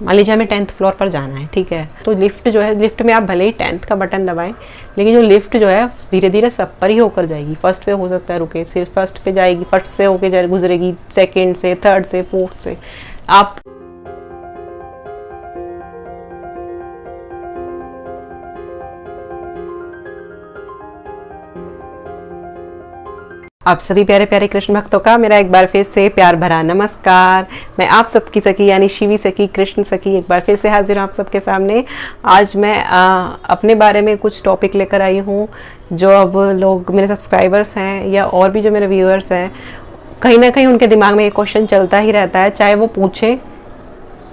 मान लीजिए हमें 10th फ्लोर पर जाना है, ठीक है, तो लिफ्ट जो है, लिफ्ट में आप भले ही 10th का बटन दबाएं, लेकिन जो लिफ्ट जो है धीरे धीरे सब पर ही होकर जाएगी। फर्स्ट पे हो सकता है रुके, फिर फर्स्ट पे जाएगी, फर्स्ट से होके जाए गुजरेगी, सेकंड से, थर्ड से, फोर्थ से। आप सभी प्यारे प्यारे कृष्ण भक्तों का मेरा एक बार फिर से प्यार भरा नमस्कार। मैं आप सबकी सखी यानी शिवी सखी, कृष्ण सखी एक बार फिर से हाजिर हूँ आप सबके सामने। आज मैं अपने बारे में कुछ टॉपिक लेकर आई हूँ जो अब लोग मेरे सब्सक्राइबर्स हैं या और भी जो मेरे व्यूअर्स हैं, कहीं ना कहीं उनके दिमाग में ये क्वेश्चन चलता ही रहता है, चाहे वो पूछे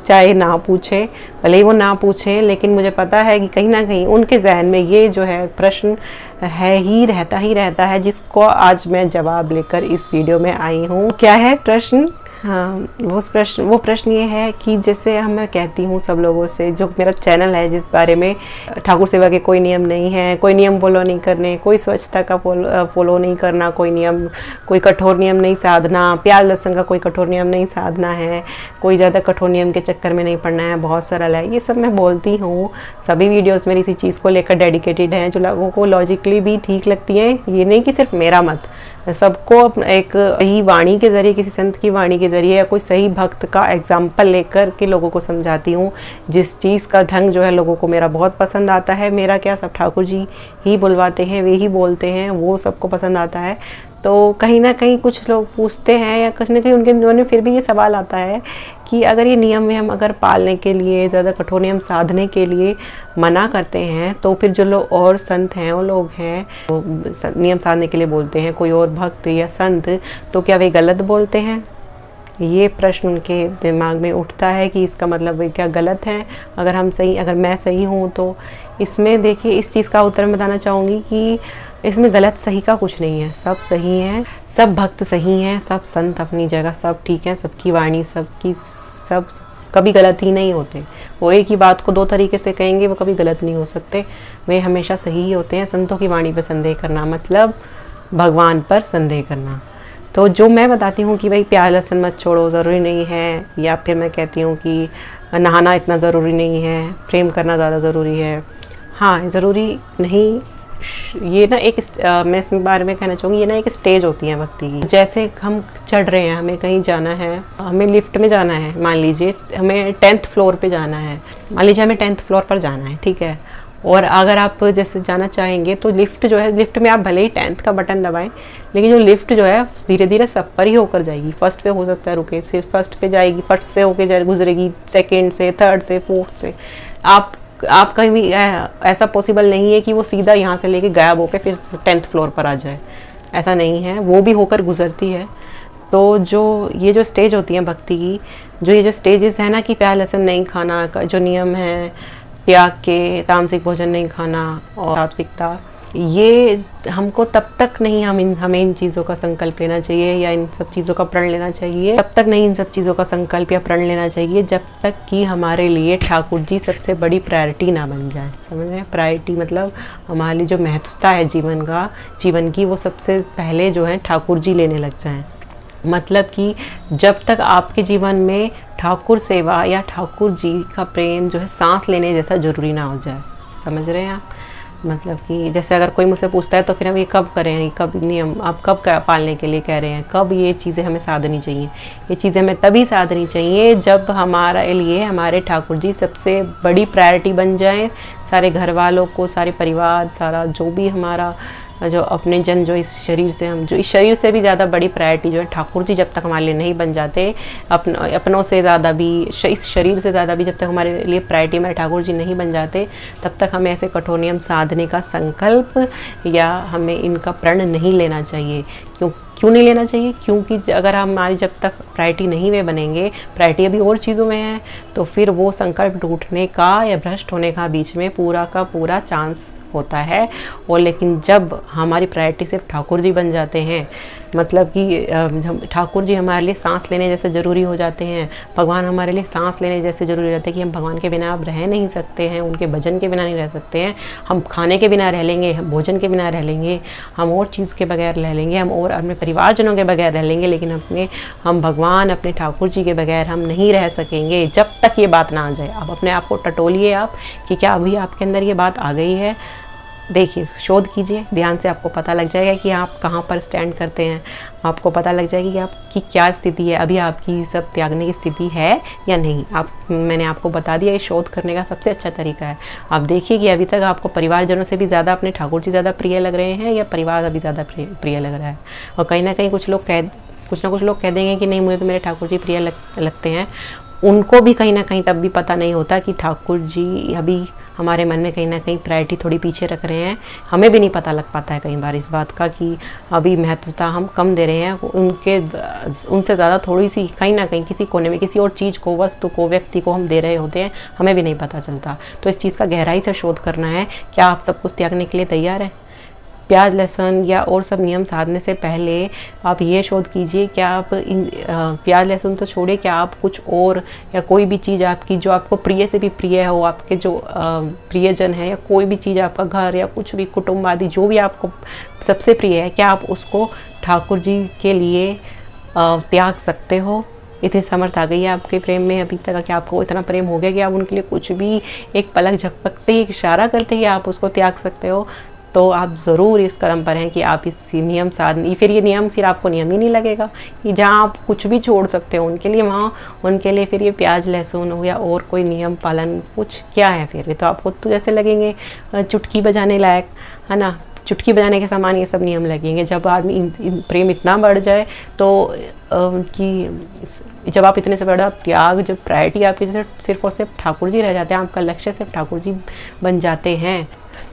चाहे ना पूछे, भले ही वो ना पूछे, लेकिन मुझे पता है कि कहीं ना कहीं उनके जहन में ये जो है प्रश्न है ही रहता है, जिसको आज मैं जवाब लेकर इस वीडियो में आई हूँ। क्या है प्रश्न? हाँ, वो प्रश्न ये है कि जैसे मैं कहती हूँ सब लोगों से, जो मेरा चैनल है जिस बारे में ठाकुर सेवा के कोई नियम नहीं है, कोई नियम फॉलो नहीं करने, कोई स्वच्छता का फॉलो नहीं करना, कोई कठोर नियम नहीं साधना, प्याज लहसुन का कोई कठोर नियम नहीं साधना है, कोई ज़्यादा कठोर नियम के चक्कर में नहीं पड़ना है, बहुत सरल है, ये सब मैं बोलती हूँ। सभी वीडियोज़ मेरी इसी चीज़ को लेकर डेडिकेटेड हैं, जो लोगों को लॉजिकली भी ठीक लगती है। ये नहीं कि सिर्फ मेरा मत, सबको एक सही वाणी के ज़रिए, किसी संत की वाणी के ज़रिए या कोई सही भक्त का एग्जाम्पल लेकर के लोगों को समझाती हूँ। जिस चीज़ का ढंग जो है लोगों को मेरा बहुत पसंद आता है, मेरा क्या सब ठाकुर जी ही बुलवाते हैं, वे ही बोलते हैं, वो सबको पसंद आता है। तो कहीं ना कहीं कुछ लोग पूछते हैं या कुछ ना कहीं उनके मन में फिर भी ये सवाल आता है कि अगर ये नियम में हम अगर पालने के लिए, ज़्यादा कठोर नियम साधने के लिए मना करते हैं, तो फिर जो लोग और संत हैं, वो लोग हैं वो नियम साधने के लिए बोलते हैं, कोई और भक्त या संत, तो क्या वे गलत बोलते हैं? ये प्रश्न उनके दिमाग में उठता है कि इसका मतलब वे क्या गलत है, अगर मैं सही हूँ तो। इसमें देखिए, इस चीज़ का उत्तर मैं बताना चाहूँगी कि इसमें गलत सही का कुछ नहीं है, सब सही हैं, सब भक्त सही हैं, सब संत अपनी जगह सब ठीक हैं, सबकी वाणी सब कभी गलत ही नहीं होते। वो एक ही बात को दो तरीके से कहेंगे, वो कभी गलत नहीं हो सकते, वे हमेशा सही ही होते हैं। संतों की वाणी पर संदेह करना मतलब भगवान पर संदेह करना। तो जो मैं बताती हूँ कि भाई प्याज लहसुन मत छोड़ो, ज़रूरी नहीं है, या फिर मैं कहती हूँ कि नहाना इतना ज़रूरी नहीं है, प्रेम करना ज़्यादा ज़रूरी है, हाँ ज़रूरी नहीं। ये ना एक मैं इसमें बारे में कहना चाहूँगी, ये ना एक स्टेज होती है भक्ति की। जैसे हम चढ़ रहे हैं, हमें कहीं जाना है, हमें लिफ्ट में जाना है, मान लीजिए हमें 10th फ्लोर पे जाना है, मान लीजिए हमें 10th फ्लोर पर जाना है, ठीक है, और अगर आप जैसे जाना चाहेंगे तो लिफ्ट जो है, लिफ्ट में आप भले ही 10th का बटन दबाएं, लेकिन जो लिफ्ट जो है धीरे धीरे सब पर ही होकर जाएगी। फर्स्ट पे हो सकता है रुके, फिर फर्स्ट पे जाएगी, फर्स्ट से होके जाए गुजरेगी, सेकंड से, थर्ड से, फोर्थ से। आप कहीं भी ऐसा पॉसिबल नहीं है कि वो सीधा यहाँ से लेके गायब होकर फिर 10th फ्लोर पर आ जाए, ऐसा नहीं है, वो भी होकर गुजरती है। तो ये जो स्टेज होती है भक्ति की, जो ये जो स्टेजेस है ना कि प्याज लहसुन नहीं खाना का जो नियम है, त्याग के, तामसिक भोजन नहीं खाना और सात्विकता, ये हमको तब तक नहीं, हमें इन चीज़ों का संकल्प लेना चाहिए या इन सब चीज़ों का प्रण लेना चाहिए, तब तक नहीं इन सब चीज़ों का संकल्प या प्रण लेना चाहिए जब तक कि हमारे लिए ठाकुर जी सबसे बड़ी प्रायोरिटी ना बन जाए। समझ रहे हैं? प्रायोरिटी मतलब हमारे लिए जो महत्वता है जीवन की, वो सबसे पहले जो है ठाकुर जी लेने लग जाएं। मतलब कि जब तक आपके जीवन में ठाकुर सेवा या ठाकुर जी का प्रेम जो है सांस लेने जैसा ज़रूरी ना हो जाए। समझ रहे हैं आप? मतलब कि जैसे अगर कोई मुझसे पूछता है तो फिर हम ये कब करें, कब नियम आप कब पालने के लिए कह रहे हैं, कब ये चीज़ें हमें साधनी चाहिए? ये चीज़ें हमें तभी साधनी चाहिए जब हमारे लिए हमारे ठाकुर जी सबसे बड़ी प्रायोरिटी बन जाए। सारे घर वालों को, सारे परिवार, सारा जो भी हमारा जो अपने जन, जो इस शरीर से भी ज़्यादा बड़ी प्रायोरिटी जो है ठाकुर जी जब तक हमारे लिए नहीं बन जाते, अपनों से ज़्यादा भी, इस शरीर से ज़्यादा भी जब तक हमारे लिए प्रायोरिटी हमारे ठाकुर जी नहीं बन जाते, तब तक हमें ऐसे कठोर नियम साधने का संकल्प या हमें इनका प्रण नहीं लेना चाहिए। क्यों नहीं लेना चाहिए? क्योंकि अगर हमारी जब तक प्रायोरिटी नहीं वे बनेंगे, प्रायोरिटी अभी और चीज़ों में है, तो फिर वो संकल्प टूटने का या भ्रष्ट होने का बीच में पूरा का पूरा चांस होता है। और लेकिन जब हमारी प्रायोरिटी सिर्फ ठाकुर जी बन जाते हैं, मतलब कि ठाकुर जी हमारे लिए सांस लेने जैसे ज़रूरी हो जाते हैं, भगवान हमारे लिए सांस लेने जैसे ज़रूरी हो जाते हैं कि हम भगवान के बिना अब रह नहीं सकते हैं, उनके भजन के बिना नहीं रह सकते हैं। हम खाने के बिना रह लेंगे, हम भोजन के बिना रह लेंगे, हम और चीज़ के बगैर रह लेंगे, हम और अपने परिवारजनों के बगैर रह लेंगे, लेकिन हम भगवान अपने ठाकुर जी के बगैर हम नहीं रह सकेंगे जब तक ये बात ना आ जाए। अब अपने आप को टटोलिए आप कि क्या अभी आपके अंदर ये बात आ गई है। देखिए, शोध कीजिए ध्यान से, आपको पता लग जाएगा कि आप कहाँ पर स्टैंड करते हैं। आपको पता लग जाएगी कि आपकी क्या स्थिति है, अभी आपकी सब त्यागने की स्थिति है या नहीं। मैंने आपको बता दिया, ये शोध करने का सबसे अच्छा तरीका है। आप देखिए कि अभी तक आपको परिवारजनों से भी ज़्यादा अपने ठाकुर जी ज़्यादा प्रिय लग रहे हैं या परिवार अभी ज़्यादा प्रिय लग रहा है। और कहीं ना कहीं कुछ ना कुछ लोग कह देंगे कि नहीं, मुझे तो मेरे ठाकुर जी प्रिय लगते हैं। उनको भी कहीं ना कहीं तब भी पता नहीं होता कि ठाकुर जी अभी हमारे मन में कहीं ना कहीं प्रायोरिटी थोड़ी पीछे रख रहे हैं। हमें भी नहीं पता लग पाता है कई बार इस बात का कि अभी महत्वता हम कम दे रहे हैं, उनसे ज़्यादा थोड़ी सी कहीं ना कहीं किसी कोने में किसी और चीज़ को, वस्तु को, व्यक्ति को हम दे रहे होते हैं, हमें भी नहीं पता चलता। तो इस चीज़ का गहराई से शोध करना है। क्या आप सब कुछ त्यागने के लिए तैयार हैं? प्याज लहसुन या और सब नियम साधने से पहले आप ये शोध कीजिए, क्या आप प्याज लहसुन तो छोड़िए, क्या आप कुछ और या कोई भी चीज़ आपकी जो आपको प्रिय से भी प्रिय हो, आपके जो प्रियजन है, या कोई भी चीज़ आपका घर या कुछ भी कुटुंब आदि जो भी आपको सबसे प्रिय है, क्या आप उसको ठाकुर जी के लिए त्याग सकते हो? इतनी समर्थ आ गई है आपके प्रेम में अभी तक कि आपको इतना प्रेम हो गया कि आप उनके लिए कुछ भी एक पलक झपकते ही, इशारा करते ही आप उसको त्याग सकते हो। तो आप ज़रूर इस कदम पर हैं कि आप इस नियम साधन, फिर ये नियम फिर आपको नियम ही नहीं लगेगा कि जहाँ आप कुछ भी छोड़ सकते हो उनके लिए, वहाँ उनके लिए फिर ये प्याज लहसुन हो या और कोई नियम पालन कुछ क्या है, फिर तो आपको तो जैसे लगेंगे चुटकी बजाने लायक, है ना, चुटकी बजाने के समान ये सब नियम लगेंगे। जब आदमी प्रेम इतना बढ़ जाए तो कि जब आप इतने से बड़ा त्याग, जब प्रायोरिटी आपकी सिर्फ और सिर्फ ठाकुर जी रह जाते हैं, आपका लक्ष्य सिर्फ ठाकुर जी बन जाते हैं,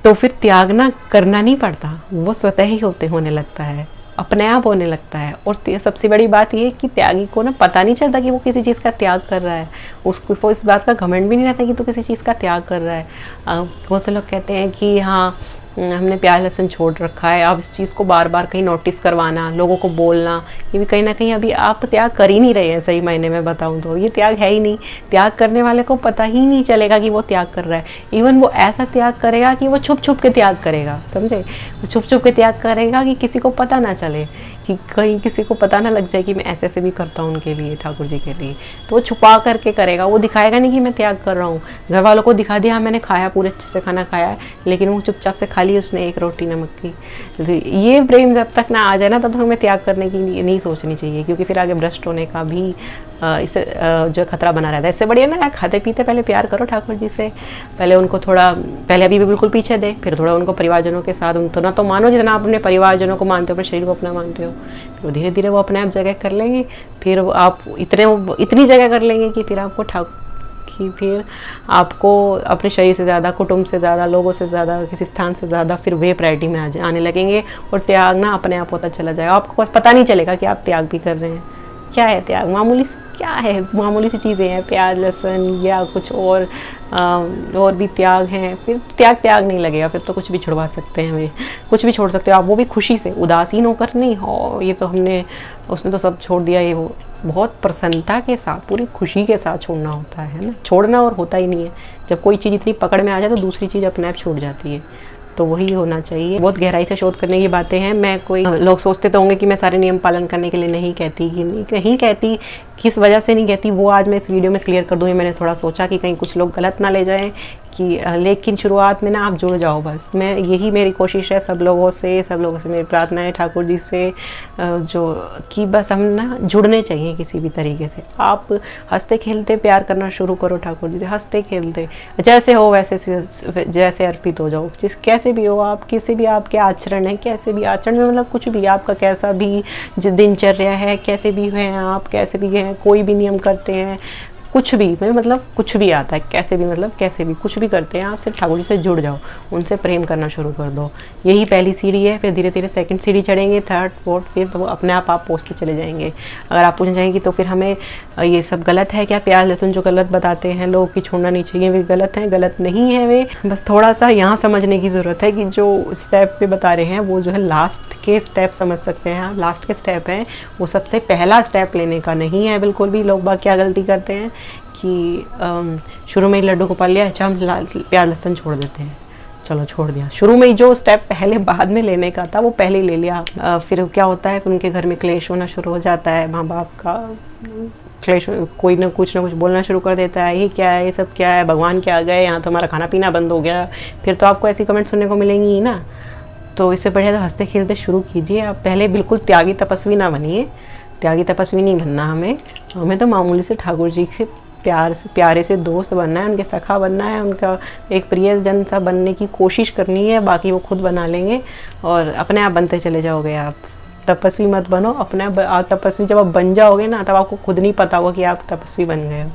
तो फिर त्यागना करना नहीं पड़ता, वो स्वतः ही होने लगता है, अपने आप होने लगता है। और सबसे बड़ी बात ये है कि त्यागी को ना पता नहीं चलता कि वो किसी चीज़ का त्याग कर रहा है, उसको इस बात का घमंड भी नहीं रहता कि तो किसी चीज़ का त्याग कर रहा है। बहुत से लोग कहते हैं कि हाँ हमने प्याज लहसुन छोड़ रखा है, अब इस चीज़ को बार बार कहीं नोटिस करवाना, लोगों को बोलना, ये भी कहीं ना कहीं अभी आप त्याग कर ही नहीं रहे हैं। सही मायने में बताऊं तो ये त्याग है ही नहीं। त्याग करने वाले को पता ही नहीं चलेगा कि वो त्याग कर रहा है। इवन वो ऐसा त्याग करेगा कि वो छुप छुप के त्याग करेगा, समझे, वो छुप छुप के त्याग करेगा कि किसी को पता ना चले, कि कहीं किसी को पता ना लग जाए कि मैं ऐसे ऐसे भी करता हूँ उनके लिए, ठाकुर जी के लिए। तो वो छुपा करके करेगा, वो दिखाएगा नहीं कि मैं त्याग कर रहा हूँ। घर वालों को दिखा दिया मैंने खाया, पूरे अच्छे से खाना खाया है, लेकिन वो चुपचाप से खा ली उसने एक रोटी नमक की। तो ये प्रेम जब तक ना आ जाए ना, तब तक हमें त्याग करने की नहीं सोचनी चाहिए, क्योंकि फिर आगे भ्रष्ट होने का भी इससे जो खतरा बना रहता है। इससे बढ़िया ना खाते पीते पहले प्यार करो ठाकुर जी से, पहले उनको थोड़ा, पहले अभी भी बिल्कुल पीछे दे, फिर थोड़ा उनको परिवारजनों के साथ उतना तो मानो जितना आप अपने परिवारजनों को मानते हो, अपने शरीर को अपना मानते हो। फिर धीरे धीरे वो अपने आप जगह कर लेंगे, फिर आप इतनी जगह कर लेंगे कि फिर आपको अपने शरीर से ज़्यादा, कुटुंब से ज़्यादा, लोगों से ज़्यादा, किसी स्थान से ज़्यादा फिर वे प्रायोरिटी में आने लगेंगे, और त्याग ना अपने आप होता चला जाएगा। आपको पता नहीं चलेगा कि आप त्याग भी कर रहे हैं। क्या है त्याग? मामूली सी चीज़ें हैं, प्याज लहसुन या कुछ और भी त्याग हैं। फिर त्याग नहीं लगेगा, फिर तो कुछ भी छुड़वा सकते हैं, हमें कुछ भी छोड़ सकते हो आप, वो भी खुशी से, उदासीन होकर नहीं हो। ये तो उसने तो सब छोड़ दिया, ये वो बहुत प्रसन्नता के साथ, पूरी खुशी के साथ छोड़ना होता है ना। छोड़ना और होता ही नहीं है। जब कोई चीज़ इतनी पकड़ में आ जाए तो दूसरी चीज़ अपने आप छूट जाती है, तो वही होना चाहिए। बहुत गहराई से शोध करने की बातें हैं। मैं कोई लोग सोचते तो होंगे कि मैं सारे नियम पालन करने के लिए नहीं कहती, किस वजह से नहीं कहती, वो आज मैं इस वीडियो में क्लियर कर दूँगी। मैंने थोड़ा सोचा कि कहीं कुछ लोग गलत ना ले जाएं लेकिन शुरुआत में ना आप जुड़ जाओ बस। यही मेरी कोशिश है सब लोगों से मेरी प्रार्थना है ठाकुर जी से, कि बस हम ना जुड़ने चाहिए किसी भी तरीके से। आप हंसते खेलते प्यार करना शुरू करो ठाकुर जी से, हंसते खेलते, जैसे हो जैसे अर्पित हो जाओ। कैसे भी हो आप, किसी भी आपके आचरण है, कैसे भी आचरण में, मतलब कुछ भी आपका कैसा भी दिनचर्या है, कैसे भी हैं आप, कैसे भी हैं, कोई भी नियम करते हैं, कुछ भी मतलब कुछ भी आता है, कैसे भी मतलब कैसे भी कुछ भी करते हैं आप, सिर्फ ठाकुर जी से जुड़ जाओ, उनसे प्रेम करना शुरू कर दो। यही पहली सीढ़ी है, फिर धीरे धीरे सेकंड सीढ़ी चढ़ेंगे, थर्ड फोर्थ फिर तो अपने आप पहुँचते चले जाएंगे। अगर आप पूछना चाहेंगे तो फिर हमें ये सब गलत है क्या, प्याज लहसुन जो गलत बताते हैं लोग कि छोड़ना नहीं चाहिए, वे गलत हैं? गलत नहीं है वे, बस थोड़ा सा यहाँ समझने की ज़रूरत है कि जो स्टेप पे बता रहे हैं वो जो है लास्ट के स्टेप समझ सकते हैं आप। लास्ट के स्टेप हैं वो, सबसे पहला स्टेप लेने का नहीं है बिल्कुल भी। लोग बाग क्या गलती करते हैं कि शुरू में ही लड्डू गोपाल लिया, अच्छा हम प्याज लहसुन छोड़ देते हैं, चलो छोड़ दिया। शुरू में ही जो स्टेप पहले बाद में लेने का था वो पहले ही ले लिया। फिर क्या होता है, फिर उनके घर में क्लेश होना शुरू हो जाता है, माँ बाप का क्लेश, कोई ना कुछ बोलना शुरू कर देता है, ये क्या है, ये सब क्या है, भगवान के आ गए, यहाँ तो हमारा खाना पीना बंद हो गया। फिर तो आपको ऐसी कमेंट सुनने को मिलेंगी ही ना। तो इससे बढ़िया तो हंसते खेलते शुरू कीजिए। आप पहले बिल्कुल त्यागी तपस्वी ना बनिए, त्यागी तपस्वी नहीं बनना हमें तो मामूली से ठाकुर जी के प्यारे से दोस्त बनना है, उनके सखा बनना है, उनका एक प्रियजन सा बनने की कोशिश करनी है। बाकी वो खुद बना लेंगे और अपने आप बनते चले जाओगे। आप तपस्वी मत बनो, अपने आप तपस्वी जब आप बन जाओगे ना, तब आपको खुद नहीं पता होगा कि आप तपस्वी बन गए हो।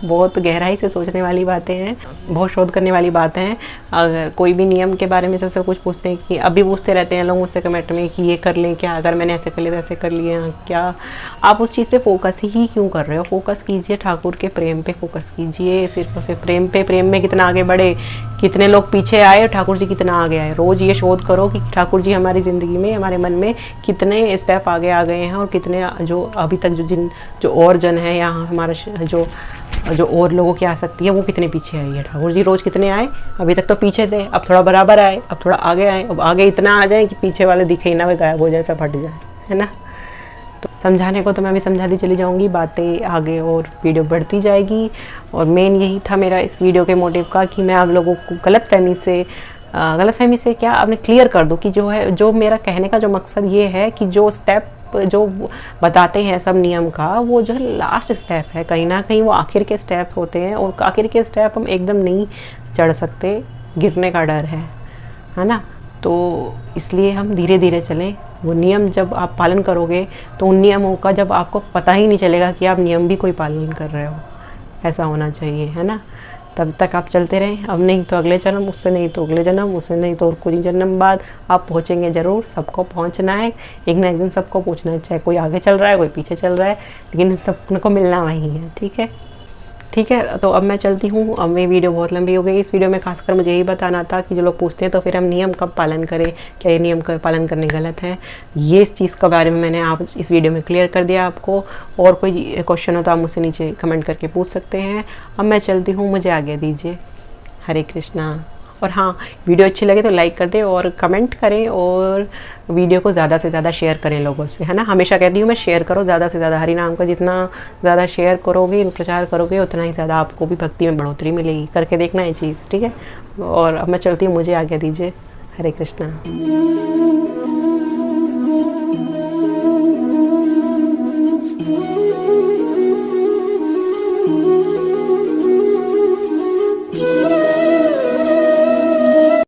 बहुत गहराई से सोचने वाली बातें हैं, बहुत शोध करने वाली बातें हैं। अगर कोई भी नियम के बारे में सबसे कुछ पूछते हैं कि अभी पूछते रहते हैं लोग मुझसे कमेंट में कि ये कर लें क्या, अगर मैंने ऐसे कर लिया तो ऐसे कर लिए क्या। आप उस चीज़ पे फोकस ही क्यों कर रहे हो? फोकस कीजिए ठाकुर के प्रेम पे, फोकस कीजिए सिर्फ और सिर्फ प्रेम पे। प्रेम में कितना आगे बढ़े, कितने लोग पीछे आए, ठाकुर जी कितना आगे आए। रोज़ ये शोध करो कि ठाकुर जी हमारी ज़िंदगी में, हमारे मन में कितने स्टेप आगे आ गए हैं और कितने जो अभी तक जो और जन है या हमारा जो और लोगों की आसक्ति है वो कितने पीछे आई है। ठाकुर जी रोज़ कितने आए, अभी तक तो पीछे थे, अब थोड़ा बराबर आए, अब थोड़ा आगे आए, अब आगे इतना आ जाए कि पीछे वाले दिखे ही ना, वे गायब हो जाए, सब हट जाए, है ना। तो समझाने को तो मैं भी समझाती चली जाऊंगी, बातें आगे और वीडियो बढ़ती जाएगी। और मेन यही था मेरा इस वीडियो के मोटिव का कि मैं आप लोगों को गलतफहमी से क्या आपने क्लियर कर दूं कि जो मेरा कहने का जो मकसद ये है कि जो स्टेप जो बताते हैं सब नियम का, वो जो है लास्ट स्टेप है, कहीं ना कहीं वो आखिर के स्टेप होते हैं। और आखिर के स्टेप हम एकदम नहीं चढ़ सकते, गिरने का डर है ना। तो इसलिए हम धीरे धीरे चलें। वो नियम जब आप पालन करोगे तो उन नियमों का जब आपको पता ही नहीं चलेगा कि आप नियम भी कोई पालन कर रहे हो, ऐसा होना चाहिए, है ना। तब तक आप चलते रहें, अब नहीं तो अगले जन्म, उससे नहीं तो अगले जन्म, उससे नहीं तो और कुछ जन्म बाद आप पहुँचेंगे ज़रूर। सबको पहुँचना है, एक ना एक दिन सबको पहुँचना है, चाहे कोई आगे चल रहा है कोई पीछे चल रहा है, लेकिन सबको मिलना वही है। ठीक है। तो अब मैं चलती हूँ, अब मेरी वीडियो बहुत लंबी हो गई। इस वीडियो में खासकर मुझे यही बताना था कि जो लोग पूछते हैं तो फिर हम नियम कब पालन करें, क्या ये नियम का पालन करने गलत है, ये इस चीज़ के बारे में मैंने आप इस वीडियो में क्लियर कर दिया आपको। और कोई क्वेश्चन हो तो आप मुझसे नीचे कमेंट करके पूछ सकते हैं। अब मैं चलती हूँ, मुझे आज्ञा दीजिए। हरे कृष्णा। और हाँ, वीडियो अच्छी लगे तो लाइक कर दें और कमेंट करें और वीडियो को ज़्यादा से ज़्यादा शेयर करें लोगों से, है ना। हमेशा कहती हूँ मैं, शेयर करो ज़्यादा से ज़्यादा। हरि नाम का जितना ज़्यादा शेयर करोगे, प्रचार करोगे, उतना ही ज़्यादा आपको भी भक्ति में बढ़ोतरी मिलेगी। करके देखना ये चीज़, ठीक है। और अब मैं चलती हूँ, मुझे आज्ञा दीजिए। हरे कृष्णा।